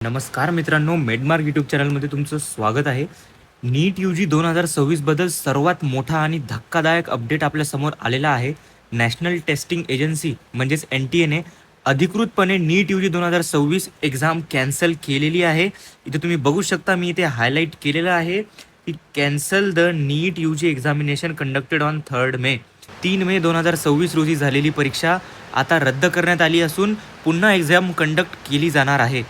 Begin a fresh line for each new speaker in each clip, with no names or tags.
नमस्कार मित्रांनो, मेडमार्क यूट्यूब चॅनलमध्ये तुमचं स्वागत आहे. नीट UG 2026 बद्दल सर्वात मोठा आणि धक्कादायक अपडेट आपल्यासमोर आलेला आहे. नॅशनल टेस्टिंग एजन्सी म्हणजेच NTA अधिकृतपणे नीट UG 2026 एक्झाम कॅन्सल केलेली आहे. इथे तुम्ही बघू शकता, मी इथे हायलाईट केलेलं आहे की cancel the NEET UG examination conducted on 3 May. 3 May 2026 रोजी झालेली परीक्षा आता रद्द करण्यात आली असून पुन्हा एक्झाम कंडक्ट केली जाणार आहे.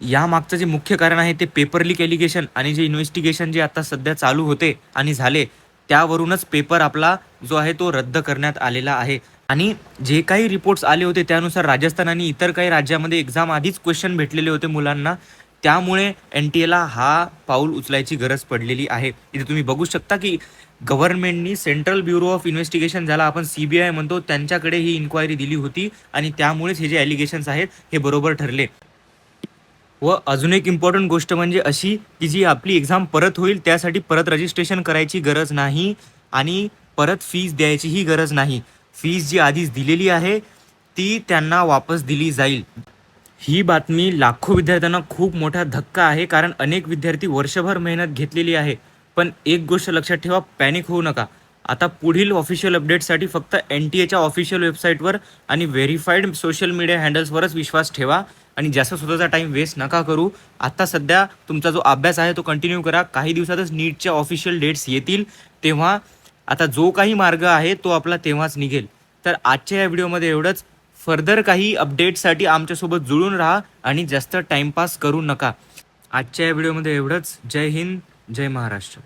यामागचं जे मुख्य कारण आहे ते पेपर लीक एलिगेशन आणि जे इन्व्हेस्टिगेशन जे आता सध्या चालू होते आणि झाले, त्यावरूनच पेपर आपला जो आहे तो रद्द करण्यात आलेला आहे. आणि जे काही रिपोर्ट्स आले होते त्यानुसार राजस्थान आणि इतर काही राज्यामध्ये एक्झाम आधीच क्वेश्चन भेटलेले होते मुलांना, त्यामुळे NTA हा पाऊल उचलायची गरज पडलेली आहे. इथे तुम्ही बघू शकता की गव्हर्नमेंटनी सेंट्रल ब्युरो ऑफ इन्व्हेस्टिगेशन, ज्याला आपण CBI म्हणतो, त्यांच्याकडे ही इन्क्वायरी दिली होती आणि त्यामुळेच हे जे ॲलिगेशन्स आहेत हे बरोबर ठरले. व अजून एक इम्पॉर्टंट गोष्ट म्हणजे अशी की जी आपली एक्झाम परत होईल त्यासाठी परत रजिस्ट्रेशन करायची गरज नाही आणि परत फीस द्यायचीही गरज नाही. फीस जी आधीच दिलेली आहे ती त्यांना वापस दिली जाईल. ही बातमी लाखो विद्यार्थ्यांना खूप मोठा धक्का आहे, कारण अनेक विद्यार्थी वर्षभर मेहनत घेतलेली आहे. पण एक गोष्ट लक्षात ठेवा, पॅनिक होऊ नका. आता पुढील ऑफिशियल अपडेटसाठी फक्त NTAच्या ऑफिशियल वेबसाईटवर आणि व्हेरीफाईड सोशल मीडिया हँडल्सवरच विश्वास ठेवा आणि जास्त स्वतःचा टाईम वेस्ट नका करू. आता सध्या तुमचा जो अभ्यास आहे तो कंटिन्यू करा. काही दिवसातच नीटच्या ऑफिशियल डेट्स येतील, तेव्हा आता जो काही मार्ग आहे तो आपला तेव्हाच निघेल. तर आजच्या या व्हिडिओमध्ये एवढंच. फर्दर काही अपडेट्ससाठी आमच्यासोबत जुळून राहा आणि जास्त टाईमपास करू नका. आजच्या या व्हिडिओमध्ये एवढंच. जय हिंद, जय महाराष्ट्र.